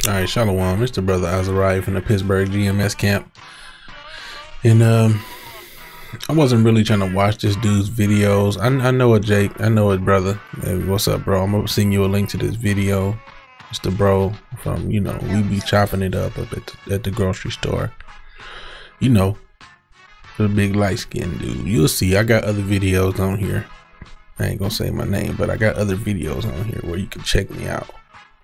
All right, Shalom. It's the brother Azariah from the Pittsburgh GMS camp. And I wasn't really trying to watch this dude's videos. I know it, Jake. I know it, brother. Hey, what's up, bro? I'm gonna send you a link to this video. It's the bro from, we be chopping it up at the grocery store. The big light-skinned dude. You'll see. I got other videos on here. I ain't gonna say my name, but I got other videos on here where you can check me out.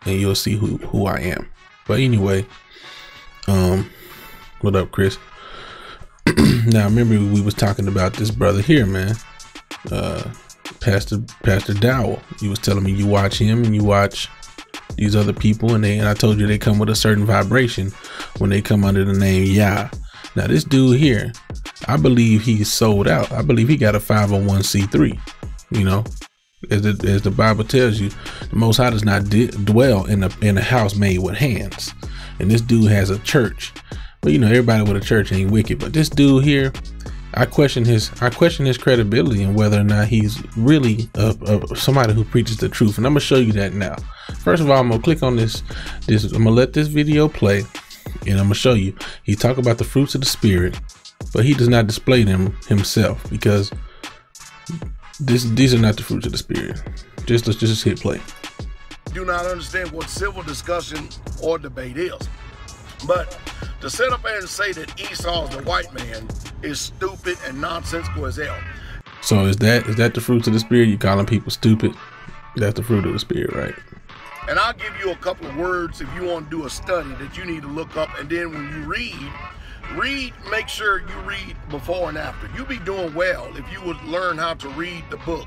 And you'll see who I am. But anyway, what up, Chris? Now remember we was talking about this brother here, man. Pastor Dowell. You was telling me you watch him and you watch these other people, and I told you they come with a certain vibration when they come under the name Yah. Now this dude here, I believe he's sold out. I believe he got a 501c3. As the Bible tells you, the Most High does not dwell in a house made with hands. And this dude has a church, but everybody with a church ain't wicked. But this dude here, I question his credibility and whether or not he's really somebody who preaches the truth. And I'm gonna show you that now. First of all, I'm gonna click on this. I'm gonna let this video play, and I'm gonna show you. He talk about the fruits of the Spirit, but he does not display them himself, because these are not the fruits of the Spirit. Let's just hit play. Do not understand what civil discussion or debate is. But to sit up there and say that Esau's the white man is stupid and nonsensical as hell. So is that the fruits of the Spirit? You calling people stupid? That's the fruit of the Spirit, right? And I'll give you a couple of words if you want to do a study that you need to look up, and then when you read, make sure you read before and after. You'll be doing well if you would learn how to read the book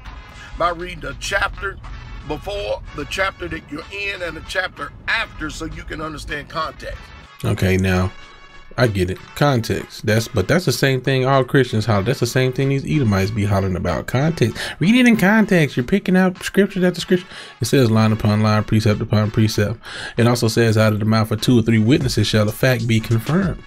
by reading the chapter before, the chapter that you're in, and the chapter after, so you can understand context. Okay, now I get it. Context. That's the same thing all Christians holler. That's the same thing these Edomites be hollering about. Context. Read it in context. You're picking out scripture after scripture. It says line upon line, precept upon precept. It also says out of the mouth of 2 or 3 witnesses shall the fact be confirmed.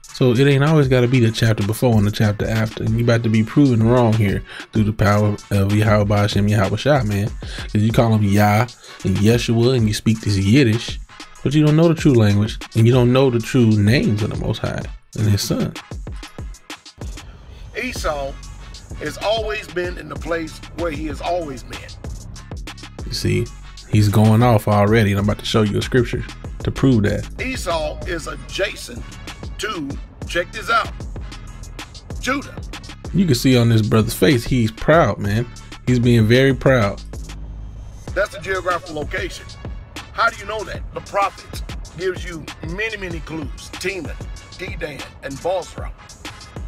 So it ain't always got to be the chapter before and the chapter after. And you about to be proven wrong here through the power of Yahweh Ba'Shem Yahweh Shah, man. Because you call him Yah and Yeshua and you speak this Yiddish, but you don't know the true language and you don't know the true names of the Most High and his son. Esau has always been in the place where he has always been. You see, he's going off already, and I'm about to show you a scripture to prove that. Esau is adjacent to, check this out, Judah. You can see on this brother's face, he's proud, man. He's being very proud. That's the geographical location. How do you know that? The prophet gives you many clues. Teman, Dedan, and Bozrah.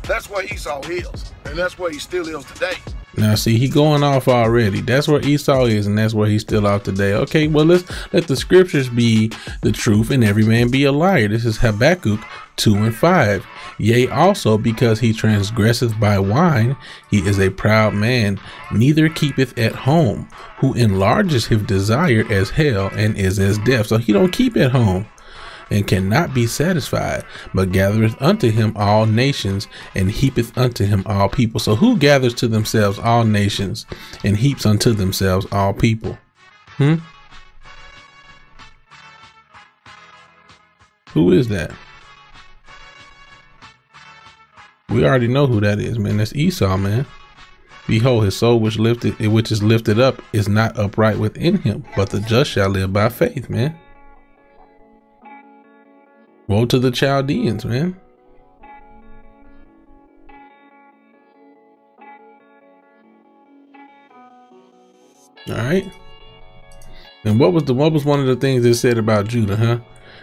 That's where Esau is, and that's where he still is today. Now see, he going off already. That's where Esau is, and that's where he's still out today. Okay, well, let's let the scriptures be the truth and every man be a liar. This is Habakkuk 2:5. Yea, also because he transgresseth by wine, he is a proud man, neither keepeth at home, who enlarges his desire as hell and is as death. So he don't keep at home and cannot be satisfied, but gathereth unto him all nations and heapeth unto him all people. So who gathers to themselves all nations and heaps unto themselves all people? Who is that? We already know who that is, man. That's Esau, man. Behold, his soul which is lifted up is not upright within him, but the just shall live by faith, man. Woe to the Chaldeans, man. All right. And what was one of the things it said about Judah, huh?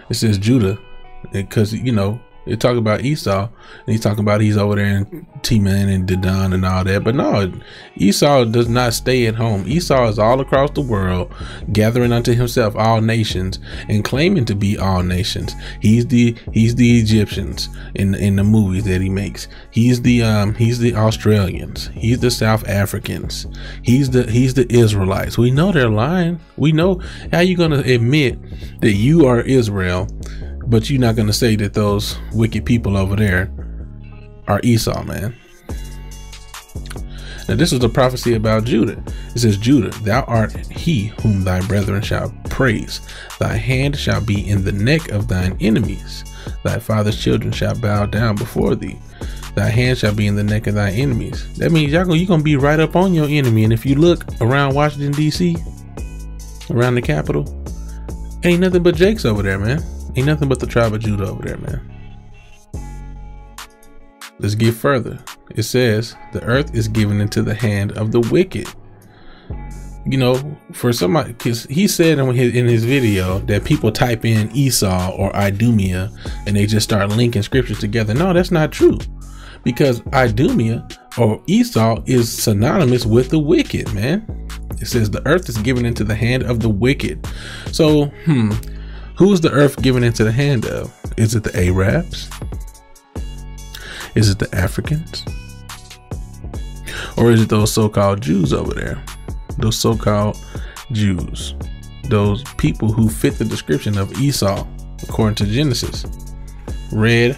It says Judah, because they talk about Esau, and he's talking about he's over there in Teman and Dedan and all that. But no, Esau does not stay at home. Esau is all across the world, gathering unto himself all nations and claiming to be all nations. He's the Egyptians in the movies that he makes. He's the Australians. He's the South Africans. He's the Israelites. We know they're lying. We know. How you gonna admit that you are Israel, but you're not going to say that those wicked people over there are Esau, man? Now this is a prophecy about Judah. It says, Judah, thou art he whom thy brethren shall praise. Thy hand shall be in the neck of thine enemies. Thy father's children shall bow down before thee. Thy hand shall be in the neck of thy enemies. That means you're gonna be right up on your enemy. And if you look around Washington, D.C., around the Capitol, ain't nothing but Jakes over there, man. Ain't nothing but the tribe of Judah over there, man. Let's get further. It says, the earth is given into the hand of the wicked. You know, for somebody, because he said in his video that people type in Esau or Idumea and they just start linking scriptures together. No, that's not true. Because Idumea or Esau is synonymous with the wicked, man. It says the earth is given into the hand of the wicked. So, who is the earth given into the hand of? Is it the Arabs? Is it the Africans? Or is it those so-called Jews over there? Those so-called Jews. Those people who fit the description of Esau, according to Genesis. Red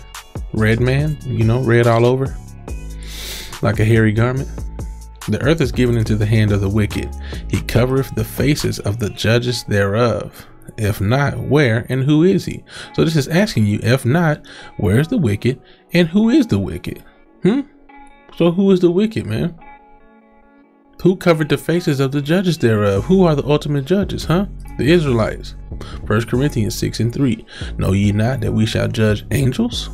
man, you know, red all over, like a hairy garment. The earth is given into the hand of the wicked. He covereth the faces of the judges thereof. If not, where and who is he? So this is asking you, if not, where is the wicked and who is the wicked? So who is the wicked, man? Who covered the faces of the judges thereof? Who are the ultimate judges, The Israelites. 1 Corinthians 6:3. Know ye not that we shall judge angels?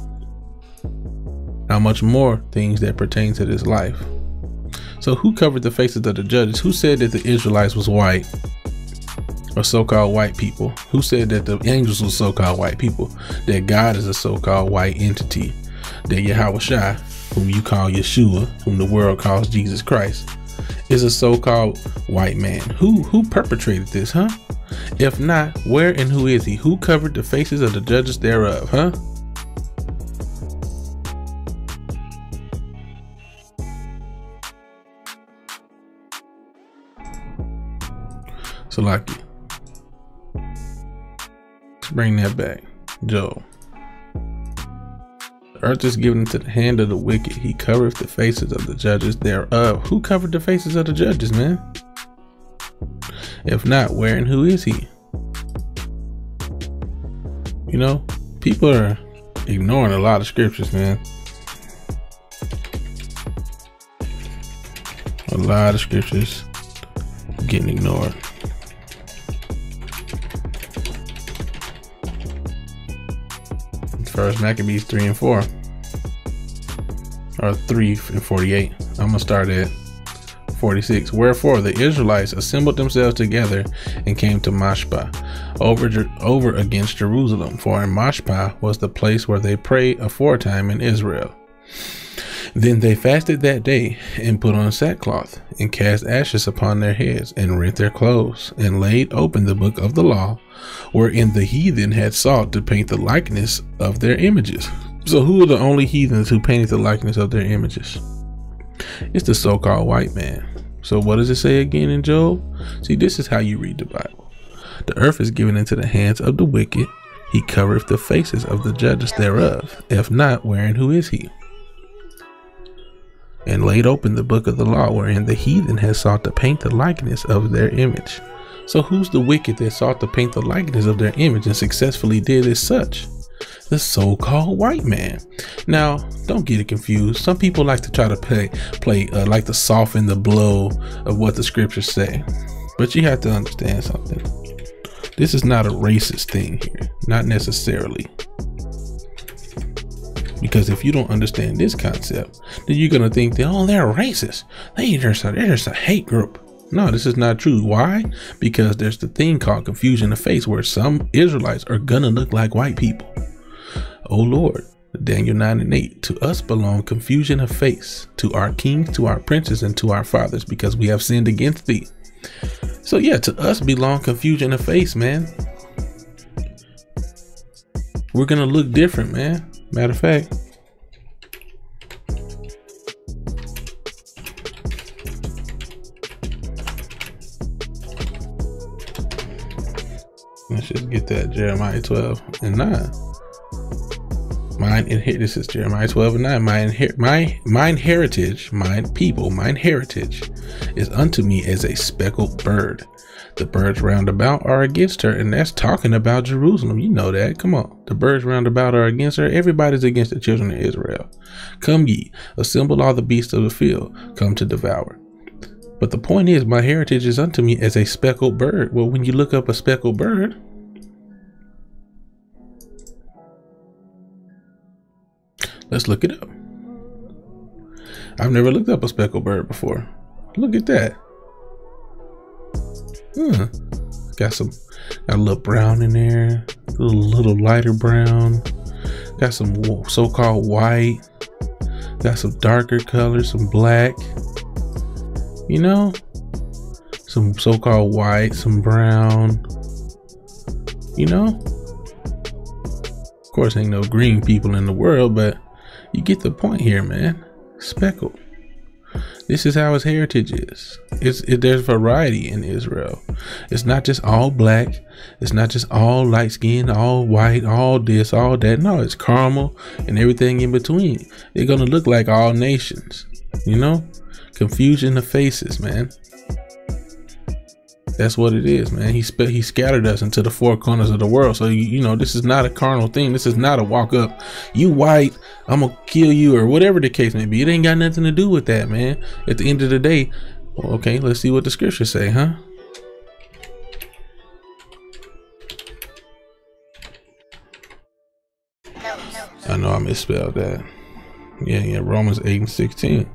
How much more things that pertain to this life? So who covered the faces of the judges? Who said that the Israelites was white? Or so-called white people? Who said that the angels were so-called white people? That God is a so-called white entity? That Yahweh, whom you call Yeshua, whom the world calls Jesus Christ, is a so-called white man? Who perpetrated this, If not, where and who is he? Who covered the faces of the judges thereof, So like, let's bring that back. Joel. The earth is given into the hand of the wicked. He covereth the faces of the judges thereof. Who covered the faces of the judges, man? If not, where and who is he? You know, people are ignoring a lot of scriptures, man. A lot of scriptures getting ignored. First Maccabees 3 and 4, or 3 and 48. I'm gonna start at 46. Wherefore the Israelites assembled themselves together and came to Mashpah, over against Jerusalem. For in Mashpah was the place where they prayed aforetime in Israel. Then they fasted that day, and put on sackcloth, and cast ashes upon their heads, and rent their clothes, and laid open the book of the law, wherein the heathen had sought to paint the likeness of their images. So who are the only heathens who painted the likeness of their images? It's the so-called white man. So what does it say again in Job? See, this is how you read the Bible. The earth is given into the hands of the wicked. He covereth the faces of the judges thereof. If not, where and who is he? And laid open the book of the law, wherein the heathen has sought to paint the likeness of their image. So who's the wicked that sought to paint the likeness of their image and successfully did as such? The so-called white man. Now, don't get it confused. Some people like to try to like to soften the blow of what the scriptures say. But you have to understand something. This is not a racist thing here. Not necessarily. Because if you don't understand this concept, then you're going to think that, oh, they're racist. They're just a hate group. No, this is not true. Why? Because there's the thing called confusion of face, where some Israelites are going to look like white people. Oh, Lord. Daniel 9 and 8. To us belong confusion of face, to our kings, to our princes, and to our fathers, because we have sinned against thee. So yeah, to us belong confusion of face, man. We're going to look different, man. Matter of fact, let's just get that Jeremiah 12 and 9. This is Jeremiah 12:9. Mine heritage, mine people, mine heritage is unto me as a speckled bird. The birds round about are against her, and that's talking about Jerusalem. You know that. Come on. The birds round about are against her. Everybody's against the children of Israel. Come ye, assemble all the beasts of the field, come to devour. But the point is, my heritage is unto me as a speckled bird. Well, when you look up a speckled bird, let's look it up. I've never looked up a speckled bird before. Look at that. Got a little brown in there, a little lighter brown. Got some so-called white. Got some darker colors, some black. You know, some so-called white, some brown. You know, of course, ain't no green people in the world, but you get the point here, man. Speckled. This is how his heritage is. There's variety in Israel. It's not just all black. It's not just all light skin, all white, all this, all that. No, it's caramel and everything in between. They're going to look like all nations, you know? Confusion of faces, man. That's what it is, man. He scattered us into the four corners of the world. So, you know, this is not a carnal thing. This is not a walk up, you white, I'm going to kill you, or whatever the case may be. It ain't got nothing to do with that, man. At the end of the day, well, okay, let's see what the scriptures say, huh? I know I misspelled that. Yeah, Romans 8:16.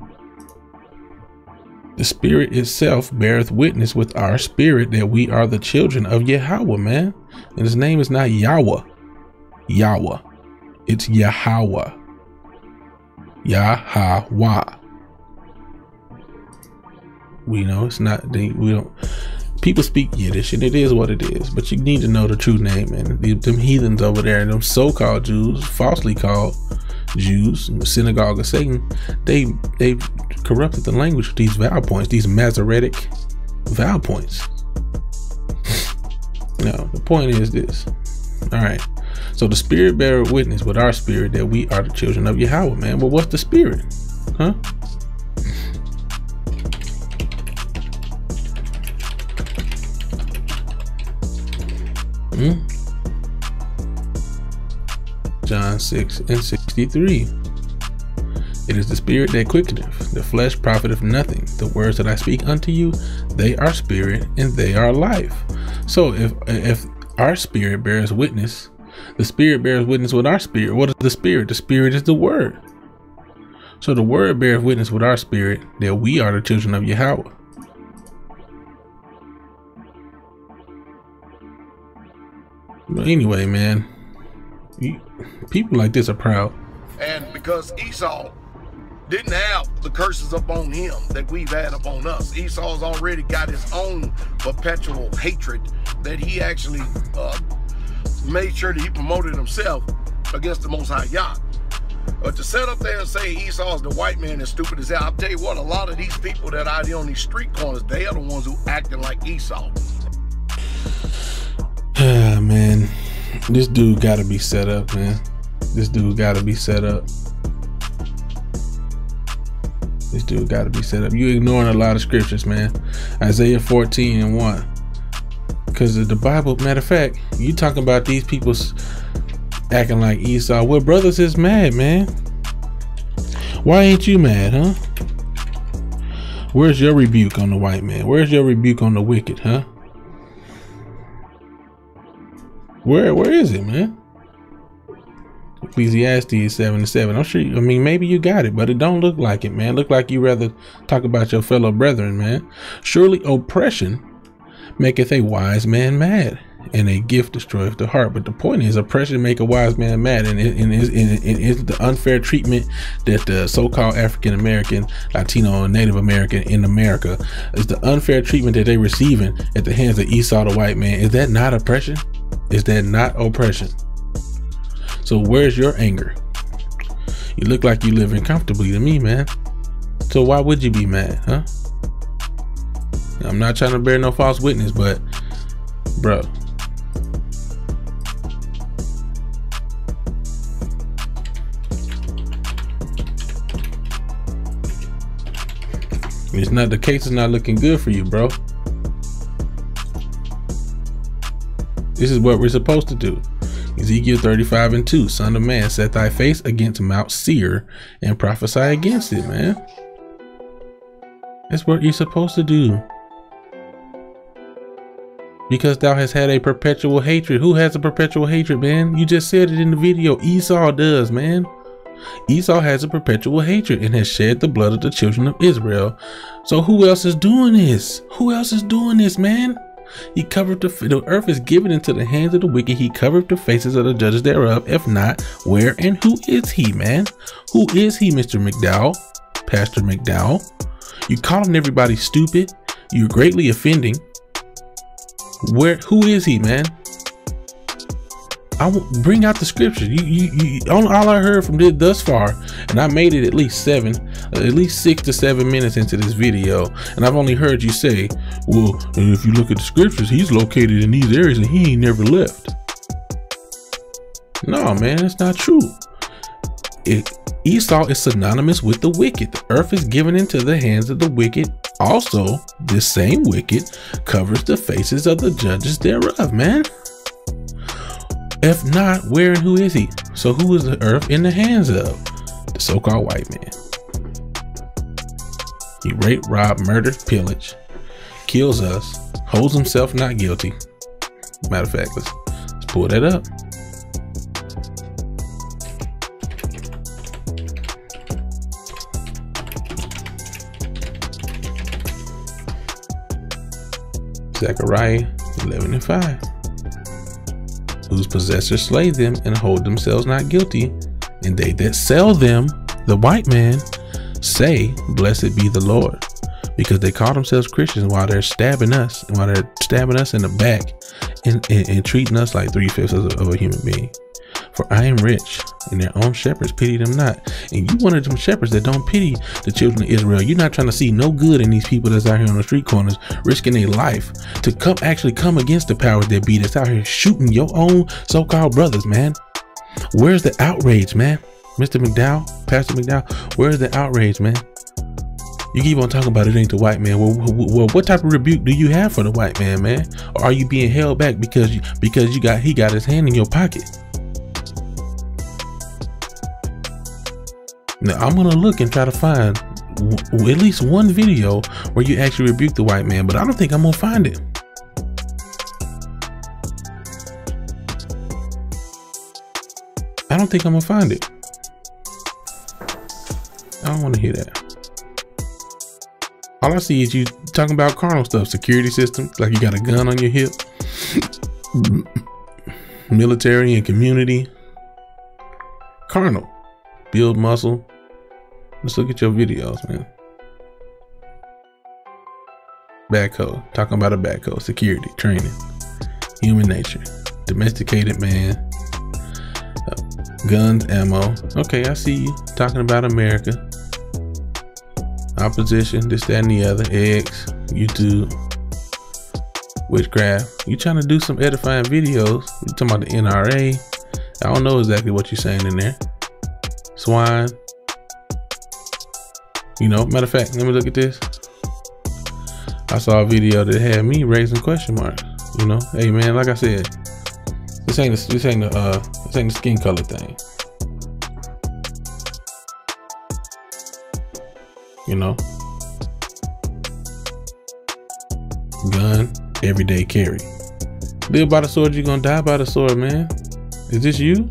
The Spirit itself beareth witness with our spirit that we are the children of Yahweh, man. And his name is not Yahweh. Yahweh. It's Yahweh. Yahweh. We know it's not, we don't, people speak Yiddish and it is what it is, but you need to know the true name, man. Them heathens over there, them so-called Jews, falsely called Jews, synagogue of Satan, they've corrupted the language with these vowel points, these Masoretic vowel points. No, the point is this. All right. So the Spirit beareth witness with our spirit that we are the children of Yahweh, man. Well, what's the Spirit? Huh? John 6:63. It is the Spirit that quickeneth, the flesh profiteth nothing. The words that I speak unto you, they are spirit and they are life. So if our spirit bears witness, the Spirit bears witness with our spirit. What is the Spirit? The Spirit is the Word. So the Word bears witness with our spirit that we are the children of Yahweh. But anyway, man, people like this are proud. And because Esau didn't have the curses upon him that we've had upon us, Esau's already got his own perpetual hatred that he actually made sure that he promoted himself against the Most High Yah. But to sit up there and say Esau's the white man is stupid as hell, I'll tell you what, a lot of these people that are out here on these street corners, they are the ones who acting like Esau. Man, this dude gotta be set up, man. This dude gotta be set up. This dude gotta be set up. You ignoring a lot of scriptures, man. Isaiah 14:1. Because of the Bible, matter of fact, you talking about these people acting like Esau. Well, brothers is mad, man. Why ain't you mad, huh? Where's your rebuke on the white man? Where's your rebuke on the wicked, huh? Where is it, man? Ecclesiastes 7:7. I'm sure, I mean, maybe you got it, but it don't look like it, man. Look like you rather talk about your fellow brethren, man. Surely oppression maketh a wise man mad, and a gift destroyeth the heart. But the point is, oppression make a wise man mad, and it is the unfair treatment that the so-called African American, Latino, and Native American in America is the unfair treatment that they receiving at the hands of Esau the white man. Is that not oppression? Is that not oppression? So where's your anger? You look like you living comfortably to me, man. So why would you be mad, huh? I'm not trying to bear no false witness, but bro, It's not, the case is not looking good for you, bro. This is what we're supposed to do. Ezekiel 35:2, Son of man, set thy face against Mount Seir and prophesy against it, man. That's what you're supposed to do. Because thou hast had a perpetual hatred. Who has a perpetual hatred, man? You just said it in the video. Esau does, man. Esau has a perpetual hatred and has shed the blood of the children of Israel. So who else is doing this? Who else is doing this, man? He covered the earth is given into the hands of the wicked. He covered the faces of the judges thereof. If not, where and who is he, man? Who is he, Mr. McDowell? Pastor McDowell? You calling everybody stupid. You're greatly offending. Who is he, man? I will bring out the scripture. All I heard from this thus far, and I made it at least 6 to 7 minutes into this video, and I've only heard you say, well, if you look at the scriptures, he's located in these areas and he ain't never left. No, man, it's not true. Esau is synonymous with the wicked. The earth is given into the hands of the wicked. Also, this same wicked covers the faces of the judges thereof, man. If not, where and who is he? So who is the earth in the hands of? The so-called white man. He raped, robbed, murdered, pillaged, kills us, holds himself not guilty. Matter of fact, let's pull that up. Zechariah 11:5. Whose possessors slay them and hold themselves not guilty, and they that sell them, the white man, say, blessed be the Lord, because they call themselves Christians while they're stabbing us, in the back and treating us like 3/5 of a human being. For I am rich, and their own shepherds pity them not. And you one of them shepherds that don't pity the children of Israel. You're not trying to see no good in these people that's out here on the street corners, risking their life to come against the powers that be that's out here shooting your own so-called brothers, man. Where's the outrage, man? Mr. McDowell, Pastor McDowell, where's the outrage, man? You keep on talking about it ain't the white man. Well, what type of rebuke do you have for the white man, man? Or are you being held back because he got his hand in your pocket? Now I'm gonna look and try to find at least one video where you actually rebuke the white man, but I don't think I'm gonna find it. I don't think I'm gonna find it. I don't want to hear that. All I see is you talking about carnal stuff, security systems, like you got a gun on your hip, military and community, carnal. Build muscle. Let's look at your videos, man. Backhoe. Talking about a backhoe. Security. Training. Human nature. Domesticated man. Guns. Ammo. Okay, I see you. Talking about America. Opposition. This, that, and the other. Eggs. YouTube. Witchcraft. You trying to do some edifying videos. You talking about the NRA. I don't know exactly what you're saying in there. Swine. You know, matter of fact, let me look at this. I saw a video that had me raising question marks. You know, hey man, like I said, this ain't the skin color thing. You know, gun, everyday carry. Live by the sword, you're gonna die by the sword, man. Is this you?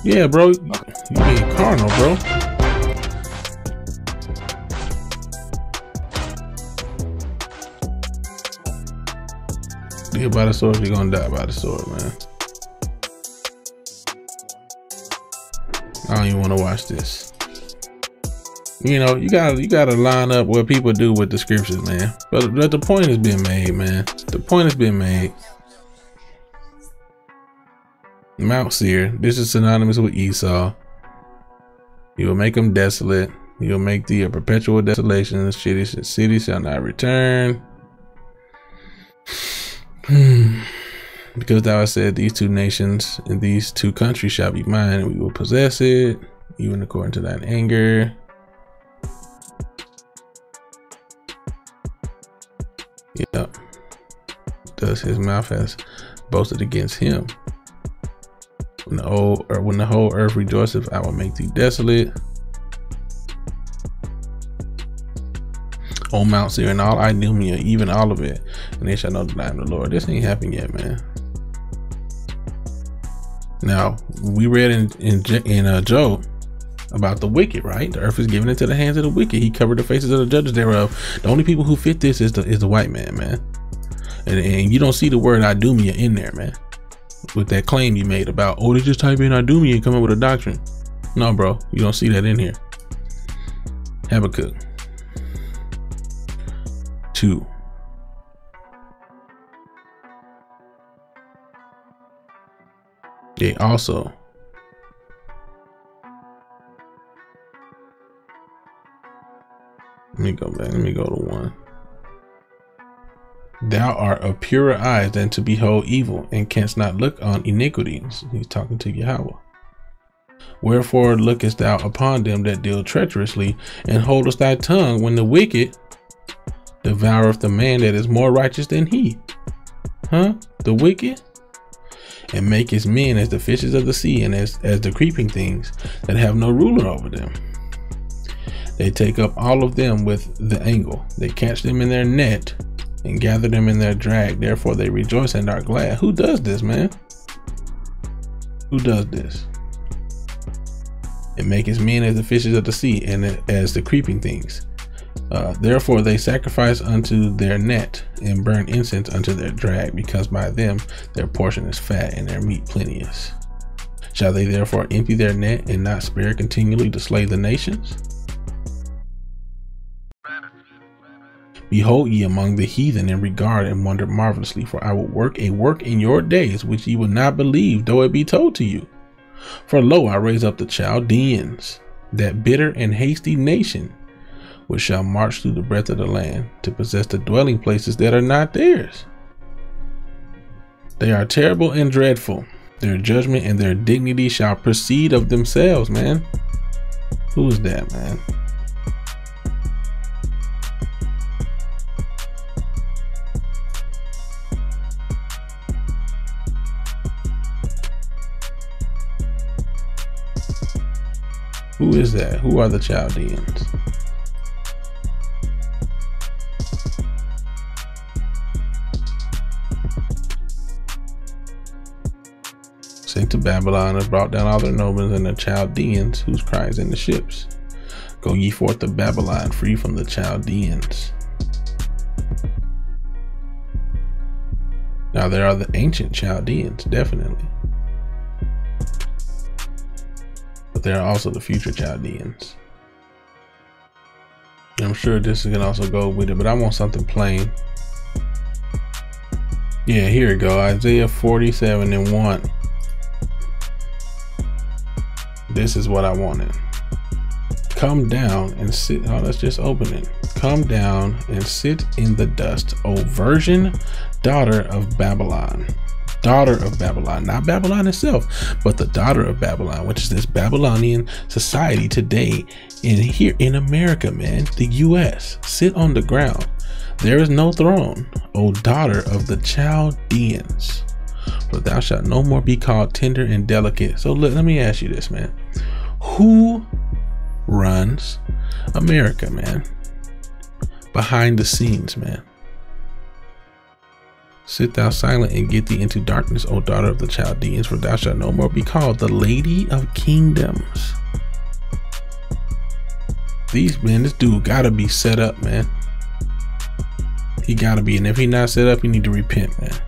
Yeah, bro, you being carnal, bro. Live by the sword, you're gonna die by the sword, man. I don't even want to watch this. You know, you gotta line up what people do with the scriptures, man. But the point has been made, man. The point has been made. Mount Seir, this is synonymous with Esau. You will make them desolate. You will make thee a perpetual desolation. The city shall not return. Because thou hast said, these two nations and these two countries shall be mine, and we will possess it, even according to thine anger. Yep. Thus his mouth has boasted against him. When the whole earth rejoiceth, I will make thee desolate. O Mount Seir and all Idumea, even all of it, and they shall know that I am the Lord. This ain't happened yet, man. Now, we read in Job about the wicked, right? The earth is given into the hands of the wicked. He covered the faces of the judges thereof. The only people who fit this is the white man. And you don't see the word Idumea in there, man. With that claim you made about, oh, they just type in Idumea and come up with a doctrine. No, bro, you don't see that in here. Habakkuk 2. They also let me go back. Let me go to 1. Thou art of purer eyes than to behold evil, and canst not look on iniquities. He's talking to Yahweh. Wherefore lookest thou upon them that deal treacherously, and holdest thy tongue when the wicked devoureth the man that is more righteous than he? The wicked? And makest men as the fishes of the sea, and as the creeping things that have no ruler over them. They take up all of them with the angle. They catch them in their net and gather them in their drag. Therefore they rejoice and are glad. Who does this, man? Who does this? It maketh men as the fishes of the sea, and as the creeping things. Therefore they sacrifice unto their net, and burn incense unto their drag, because by them their portion is fat, and their meat plenteous. Shall they therefore empty their net, and not spare continually to slay the nations? Behold ye among the heathen, and regard and wonder marvelously, for I will work a work in your days which ye will not believe, though it be told to you. For lo, I raise up the Chaldeans, that bitter and hasty nation, which shall march through the breadth of the land, to possess the dwelling places that are not theirs. They are terrible and dreadful. Their judgment and their dignity shall proceed of themselves, man. Who is that, man? Who is that? Who are the Chaldeans? Sent to Babylon, and brought down all their nobles and the Chaldeans, whose cries in the ships. Go ye forth to Babylon, free from the Chaldeans. Now there are the ancient Chaldeans, definitely. But there are also the future Chaldeans. And I'm sure this can also go with it, but I want something plain. Yeah, here we go. Isaiah 47:1. This is what I wanted. Come down and sit. Oh, let's just open it. Come down and sit in the dust, O virgin daughter of Babylon. Daughter of Babylon, not Babylon itself, but the daughter of Babylon, which is this Babylonian society today here in America, man, the US. Sit on the ground. There is no throne, O daughter of the Chaldeans, for thou shalt no more be called tender and delicate. So let me ask you this, man. Who runs America, man? Behind the scenes, man. Sit thou silent and get thee into darkness, O daughter of the Chaldeans, for thou shalt no more be called the Lady of Kingdoms. This dude gotta be set up, man. He gotta be, and if he not set up, you need to repent, man.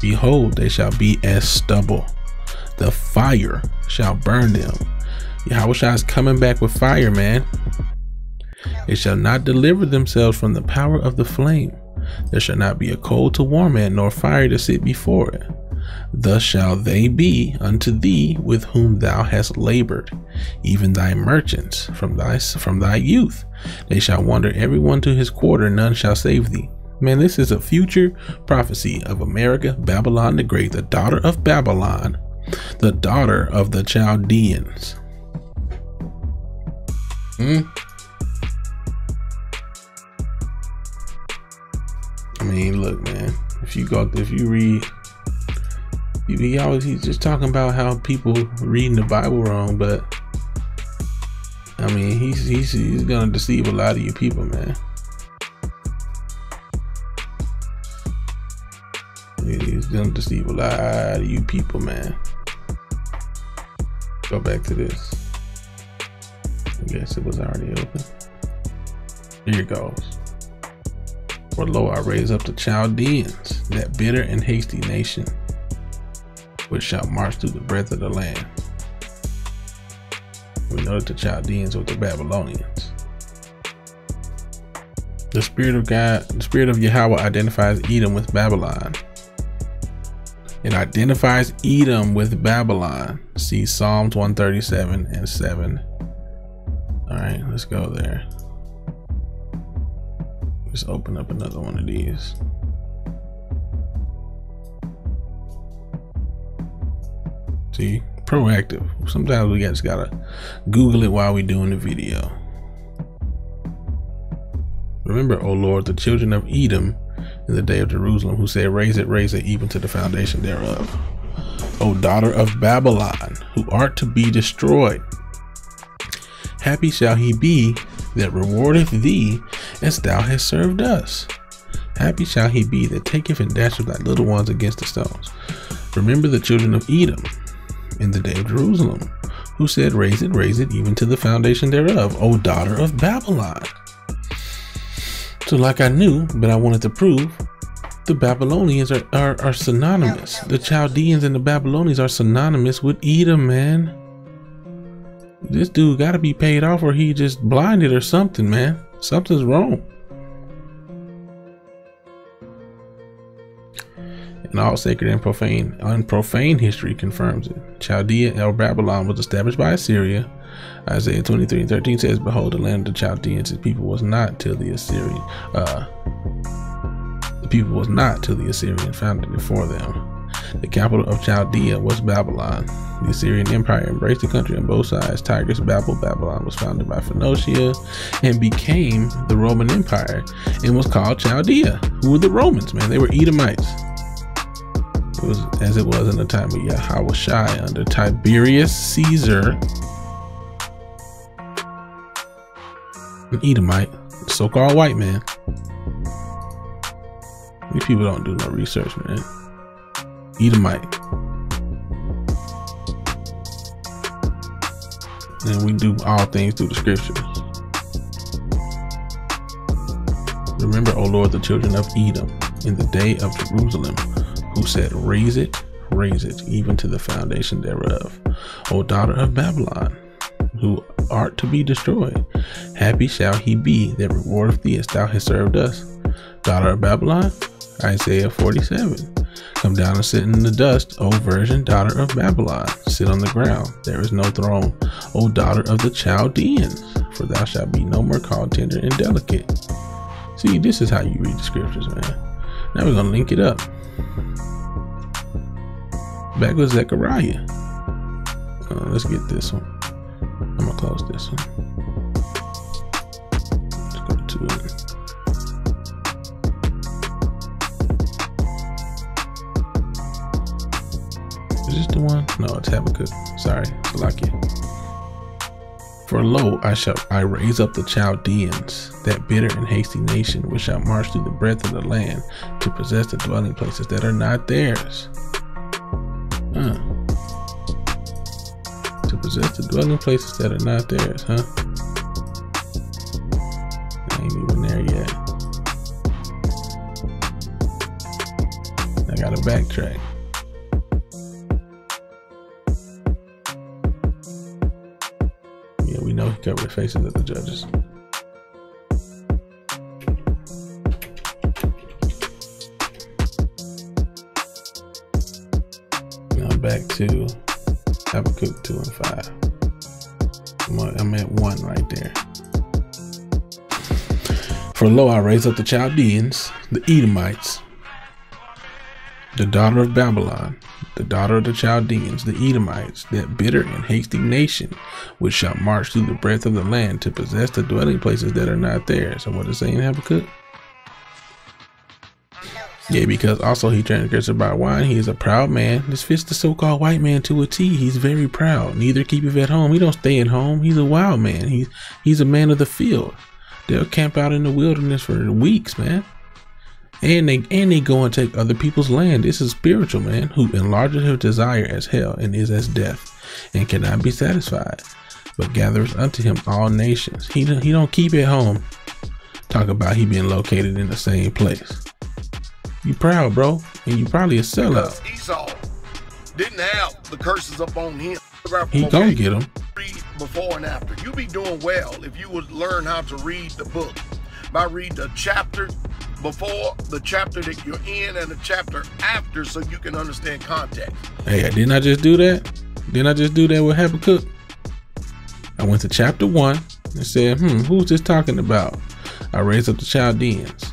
Behold, they shall be as stubble. The fire shall burn them. Yahushua is coming back with fire, man. They shall not deliver themselves from the power of the flame. There shall not be a coal to warm it, nor fire to sit before it. Thus shall they be unto thee with whom thou hast labored, even thy merchants from thy youth. They shall wander every one to his quarter, none shall save thee. Man, this is a future prophecy of America, Babylon the Great, the daughter of Babylon, the daughter of the Chaldeans. I mean, look, man, if you read, he's just talking about how people reading the Bible wrong, but I mean, he's gonna deceive a lot of you people, man. He's gonna deceive a lot of you people, man. Go back to this. I guess it was already open. Here it goes. For lo, I raise up the Chaldeans, that bitter and hasty nation, which shall march through the breadth of the land. We know that the Chaldeans were the Babylonians. The Spirit of God, the Spirit of Yahweh identifies Edom with Babylon. It identifies Edom with Babylon. See Psalms 137 and 7. All right, let's go there. Just open up another one of these. See, proactive. Sometimes we just gotta Google it while we're doing the video. Remember, O Lord, the children of Edom in the day of Jerusalem, who said, raise it, even to the foundation thereof. O daughter of Babylon, who art to be destroyed. Happy shall he be that rewardeth thee as thou hast served us. Happy shall he be that taketh and dasheth thy little ones against the stones. Remember the children of Edom in the day of Jerusalem, who said, raise it, even to the foundation thereof, O daughter of Babylon. So like I knew, but I wanted to prove, the Babylonians are synonymous. The Chaldeans and the Babylonians are synonymous with Edom, man. This dude gotta be paid off, or he just blinded or something, man. Something's wrong. And all sacred and profane history confirms it. Chaldea or Babylon was established by Assyria. Isaiah 23:13 says, behold, the land of the Chaldeans, his people was not till the Assyrian founded it for them. The capital of Chaldea was Babylon. The Assyrian Empire embraced the country on both sides. Tigris, Babylon was founded by Phoenicia and became the Roman Empire and was called Chaldea. Who were the Romans, man? They were Edomites. It was as it was in the time of Yahweh under Tiberius Caesar. An Edomite, so-called white man. These people don't do no research, man. Edomite. And we do all things through the scriptures. Remember, O Lord, the children of Edom in the day of Jerusalem, who said, raise it, even to the foundation thereof. O daughter of Babylon, who art to be destroyed. Happy shall he be that rewardeth thee as thou hast served us. Daughter of Babylon, Isaiah 47. Come down and sit in the dust, O virgin daughter of Babylon. Sit on the ground, there is no throne. O daughter of the Chaldeans, for thou shalt be no more called tender and delicate. See, this is how you read the scriptures, man. Now we're gonna link it up. Back with Zechariah. Let's get this one. I'm gonna close this one. Let's go to it. Is this the one? No, it's Habakkuk. Sorry, Salakia. For lo, I raise up the Chaldeans, that bitter and hasty nation, which shall march through the breadth of the land to possess the dwelling places that are not theirs. To possess the dwelling places that are not theirs, huh? I ain't even there yet. I gotta backtrack. Yeah, we know he covered the faces of the judges. Now back to Habakkuk 2 and 5. I'm at 1 right there. For lo, I raise up the Chaldeans, the Edomites, the daughter of Babylon, the daughter of the Chaldeans, the Edomites, that bitter and hasty nation, which shall march through the breadth of the land to possess the dwelling places that are not theirs. So what is saying, Habakkuk? Yeah, because also he transgressed by wine. He is a proud man. This fits the so-called white man to a T. He's very proud. Neither keepeth at home. He don't stay at home. He's a wild man. He's a man of the field. They'll camp out in the wilderness for weeks, man. And they go and take other people's land. This is spiritual, man, who enlarges his desire as hell and is as death, and cannot be satisfied, but gathers unto him all nations. He don't keep at home. Talk about he being located in the same place. You proud, bro, and you probably a sellout. Esau didn't have the curses up on him. He gonna get them. Read before and after. You be doing well if you would learn how to read the book by read the chapter before, the chapter that you're in, and the chapter after, so you can understand context. Hey, didn't I just do that? Didn't I just do that with Habakkuk? I went to chapter 1 and said, who's this talking about? I raised up the Chaldeans,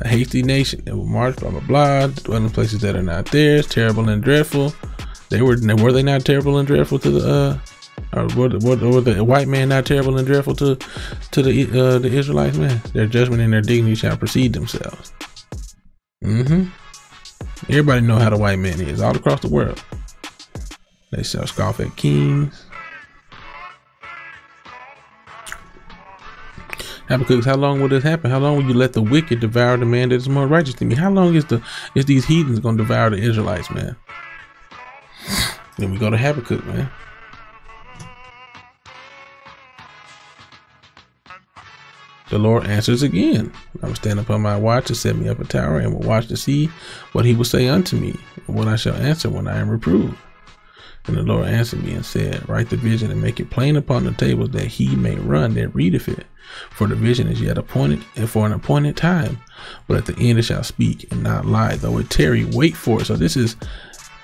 a hasty nation that will march, blah, blah, blah, dwelling places that are not theirs, terrible and dreadful. Were they not terrible and dreadful to the, or were the white man not terrible and dreadful to the Israelites, man? Their judgment and their dignity shall precede themselves. Everybody know how the white man is all across the world. They shall scoff at kings. Habakkuk, how long will this happen? How long will you let the wicked devour the man that is more righteous than me? How long is these heathens gonna devour the Israelites, man? Then we go to Habakkuk, man. The Lord answers again. I will stand upon my watch to set me up a tower, and will watch to see what he will say unto me, and what I shall answer when I am reproved. And the Lord answered me and said, write the vision and make it plain upon the tables, that he may run that readeth it. For the vision is yet appointed, and for an appointed time, but at the end it shall speak and not lie, though it tarry, wait for it. So this is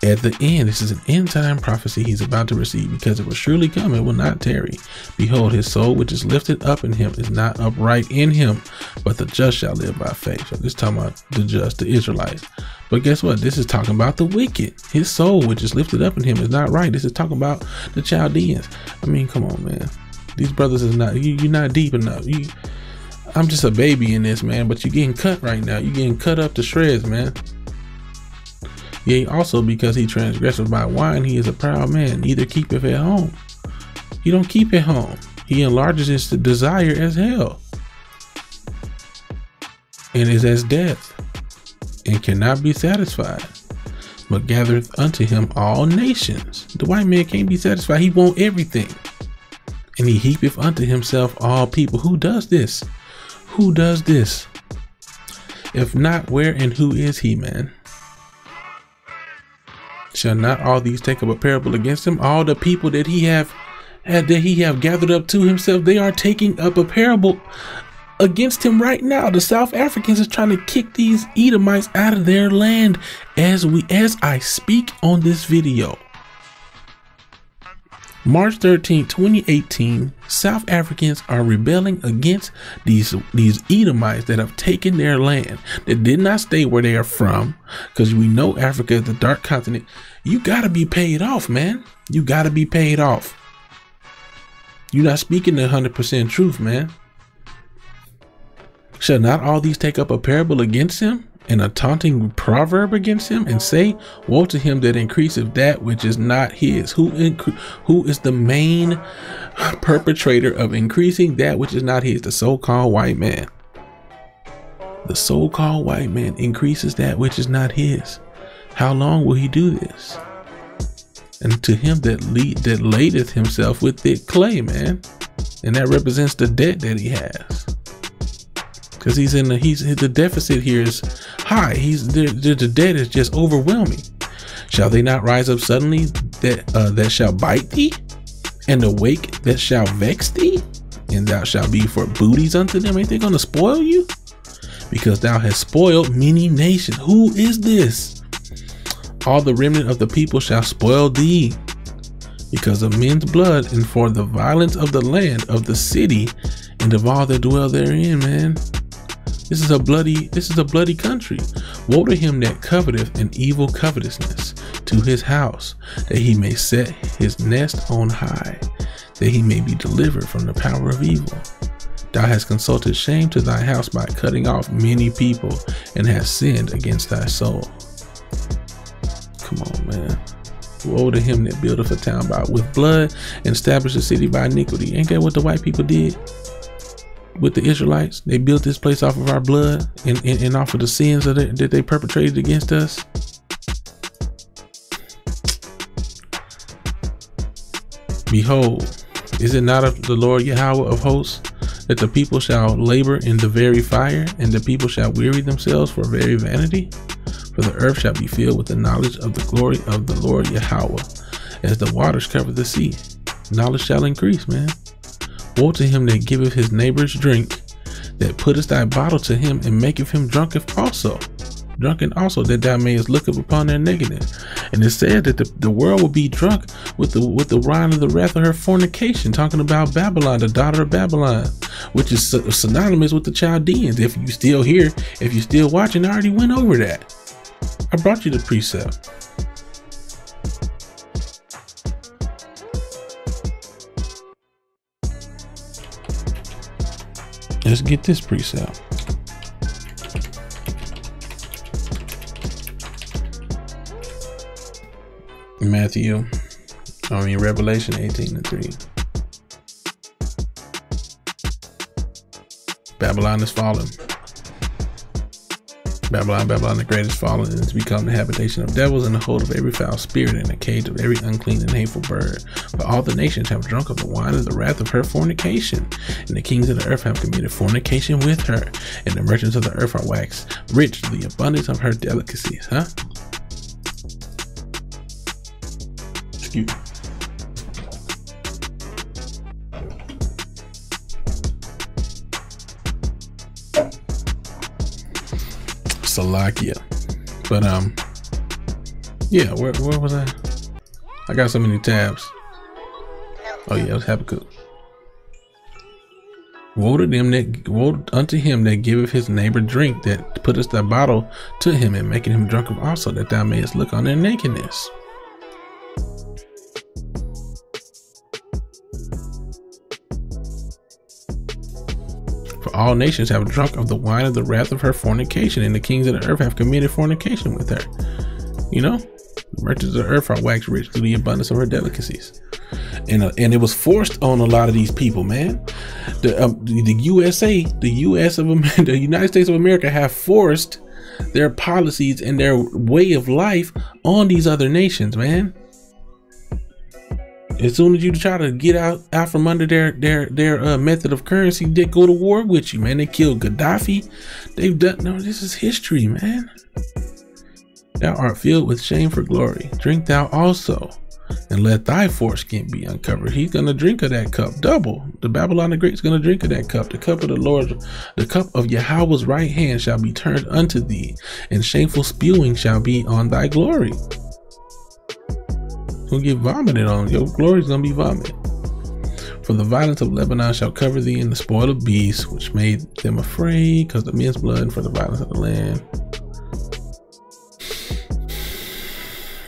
at the end. This is an end time prophecy he's about to receive, because it will surely come, it will not tarry. Behold, his soul which is lifted up in him is not upright in him, but the just shall live by faith. So this is talking about the just, the Israelites. But guess what? This is talking about the wicked. His soul which is lifted up in him is not right. This is talking about the Chaldeans. I mean, come on, man. These brothers is not, you're not deep enough. I'm just a baby in this, man, but you're getting cut right now. You're getting cut up to shreds, man. Yea, also because he transgresseth by wine, he is a proud man, neither keepeth at home. He don't keep at home. He enlarges his desire as hell, and is as death, and cannot be satisfied, but gathereth unto him all nations. The white man can't be satisfied. He want everything. And he heapeth unto himself all people. Who does this? Who does this? If not, where and who is he, man? Shall not all these take up a parable against him? All the people that he have gathered up to himself, they are taking up a parable against him right now. The South Africans is trying to kick these Edomites out of their land as I speak on this video. March 13, 2018, South Africans are rebelling against these Edomites that have taken their land, that did not stay where they are from, because we know Africa is the dark continent. You got to be paid off, man. You got to be paid off. You're not speaking the 100% truth, man. Shall not all these take up a parable against him, and a taunting proverb against him, and say, woe to him that increaseth that which is not his? Who is the main perpetrator of increasing that which is not his? The so-called white man. The so-called white man increases that which is not his. How long will he do this? And to him that ladeth himself with thick clay, man. And that represents the debt that he has. Because the deficit here is high. The debt is just overwhelming. Shall they not rise up suddenly that shall bite thee, and awake that shall vex thee, and thou shalt be for booties unto them? Ain't they gonna spoil you? Because thou hast spoiled many nations. Who is this? All the remnant of the people shall spoil thee, because of men's blood, and for the violence of the land, of the city, and of all that dwell therein, man. This is a bloody country. Woe to him that coveteth an evil covetousness to his house, that he may set his nest on high, that he may be delivered from the power of evil. Thou hast consulted shame to thy house by cutting off many people, and hast sinned against thy soul. Come on, man. Woe to him that buildeth a town with blood, and established a city by iniquity. Ain't that what the white people did with the Israelites? They built this place off of our blood and off of the sins that they perpetrated against us. Behold, is it not of the Lord Yahweh of hosts that the people shall labor in the very fire, and the people shall weary themselves for very vanity? For the earth shall be filled with the knowledge of the glory of the Lord Yahweh, as the waters cover the sea. Knowledge shall increase, man. Woe to him that giveth his neighbor's drink, that putteth thy bottle to him, and maketh him drunken also, that thou mayest look up upon their nakedness. And it said that the world will be drunk with the wine of the wrath of her fornication, talking about Babylon, the daughter of Babylon, which is synonymous with the Chaldeans. If you still here, if you're still watching, I already went over that. I brought you the precept. Let's get this precept. Revelation 18:3. Babylon is fallen. Babylon the great is fallen, and has become the habitation of devils, and the hold of every foul spirit, and the cage of every unclean and hateful bird. But all the nations have drunk of the wine of the wrath of her fornication, and the kings of the earth have committed fornication with her, and the merchants of the earth are waxed rich to the abundance of her delicacies. Excuse me. Salakia. But yeah, where was I? I got so many tabs. Oh yeah, it was Habakkuk. Woe unto him that giveth his neighbor drink, that putteth thy bottle to him, and making him drunken also, that thou mayest look on their nakedness. For all nations have drunk of the wine of the wrath of her fornication, and the kings of the earth have committed fornication with her. You know, the merchants of the earth are waxed rich through the abundance of her delicacies. And it was forced on a lot of these people, man. The USA, the United States of America have forced their policies and their way of life on these other nations, man. As soon as you try to get out from under their method of currency, they go to war with you, man. They killed Gaddafi. They've done, no, this is history, man. Thou art filled with shame for glory. Drink thou also, and let thy foreskin be uncovered. He's going to drink of that cup double. The Babylon the Great is going to drink of that cup. The cup of the Lord, the cup of Yahweh's right hand shall be turned unto thee, and shameful spewing shall be on thy glory. Gonna get vomited on. Your glory is gonna be vomited. For the violence of Lebanon shall cover thee, and the spoil of beasts, which made them afraid, because of men's blood, and for the violence of the land.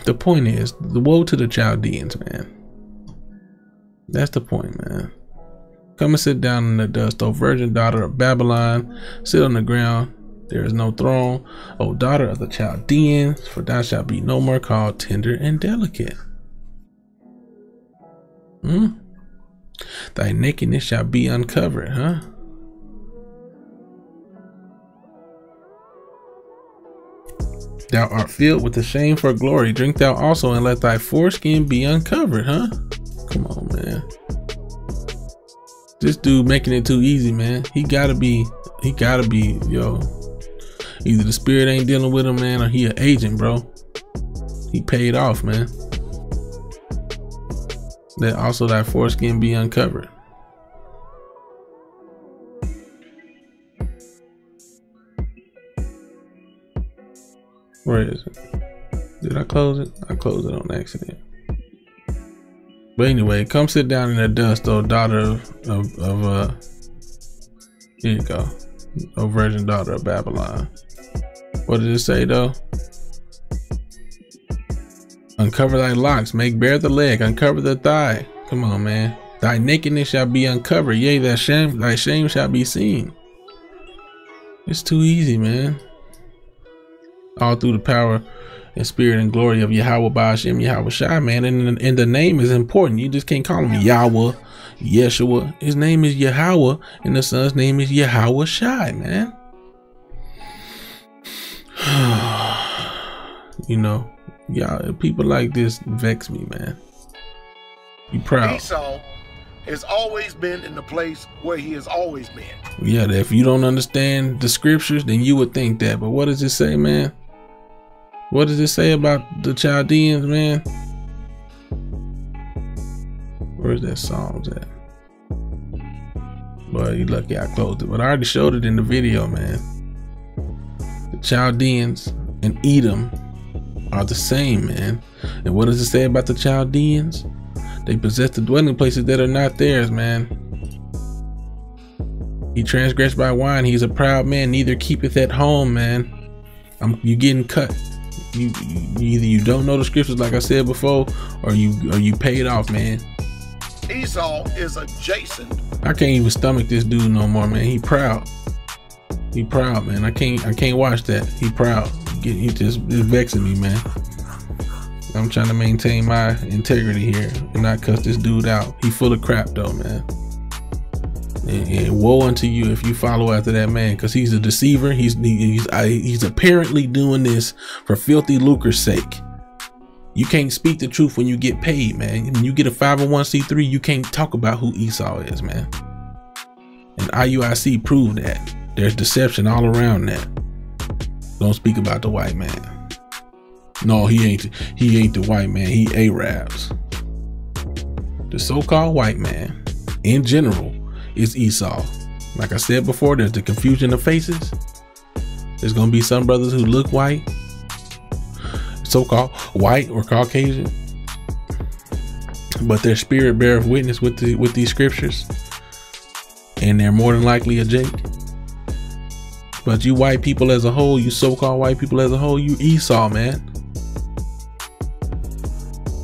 The point is, the woe to the Chaldeans, man. That's the point, man. Come and sit down in the dust, O virgin daughter of Babylon. Sit on the ground. There is no throne, O daughter of the Chaldeans, for thou shalt be no more called tender and delicate. Thy nakedness shall be uncovered, Thou art filled with the shame for glory. Drink thou also, and let thy foreskin be uncovered, Come on, man. This dude making it too easy, man. He gotta be, yo. Either the spirit ain't dealing with him, man, or he an agent, bro. He paid off, man. Let also thy foreskin be uncovered. Where is it? Did I close it? I closed it on accident. But anyway, come sit down in the dust, oh daughter of here you go. O virgin daughter of Babylon. What did it say though? Uncover thy locks, make bare the leg, uncover the thigh. Come on, man. Thy nakedness shall be uncovered, yea, thy shame shall be seen. It's too easy, man. All through the power and spirit and glory of Yahweh Ba'ashem, Yahweh Shai, man. And the name is important. You just can't call him Yahweh, Yeshua. His name is Yahweh, and the son's name is Yahweh Shai, man. You know, y'all, people like this vex me, man. You proud. Esau has always been in the place where he has always been. Yeah, if you don't understand the scriptures, then you would think that. But what does it say, man? What does it say about the Chaldeans, man? Where's that Psalms at? Boy, you lucky I closed it. But I already showed it in the video, man. The Chaldeans and Edom are the same, man. And what does it say about the Chaldeans? They possess the dwelling places that are not theirs, man. He transgressed by wine. He's a proud man, neither keepeth at home, man. You getting cut. You either you don't know the scriptures, like I said before, or you pay it off, man. Esau is adjacent. I can't even stomach this dude no more, man. He proud. He proud, man. I can't watch that. He proud. He just it's vexing me, man. I'm trying to maintain my integrity here and not cuss this dude out. He full of crap though, man. And woe unto you if you follow after that man, because he's a deceiver. He's apparently doing this for filthy lucre's sake. You can't speak the truth when you get paid, man. When you get a 501c3, you can't talk about who Esau is, man. And IUIC proved that. There's deception all around that. Don't speak about the white man. No, he ain't the white man. He Arabs. The so-called white man, in general, is Esau. Like I said before, there's the confusion of faces. There's gonna be some brothers who look white, so-called white or Caucasian, but their spirit beareth witness with these scriptures, and they're more than likely a Jake. But you white people as a whole, you so-called white people as a whole, you Esau, man.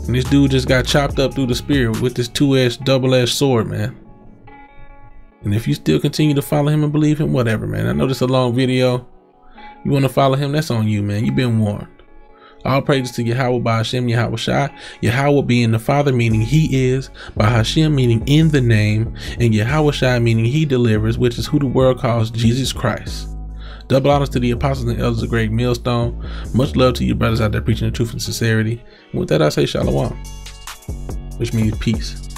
And this dude just got chopped up through the spirit with this two-edged, double-edged sword, man. And if you still continue to follow him and believe him, whatever, man. I know this is a long video. You want to follow him, that's on you, man. You've been warned. All praises to Yahweh Ba'ashem, Yahweh Shai. Yahweh being the Father, meaning he is. Ba'ashem meaning in the name. And Yahweh Shai meaning he delivers, which is who the world calls Jesus Christ. Double honors to the apostles and elders of Great Millstone. Much love to you brothers out there preaching the truth and sincerity. And with that, I say shalom, which means peace.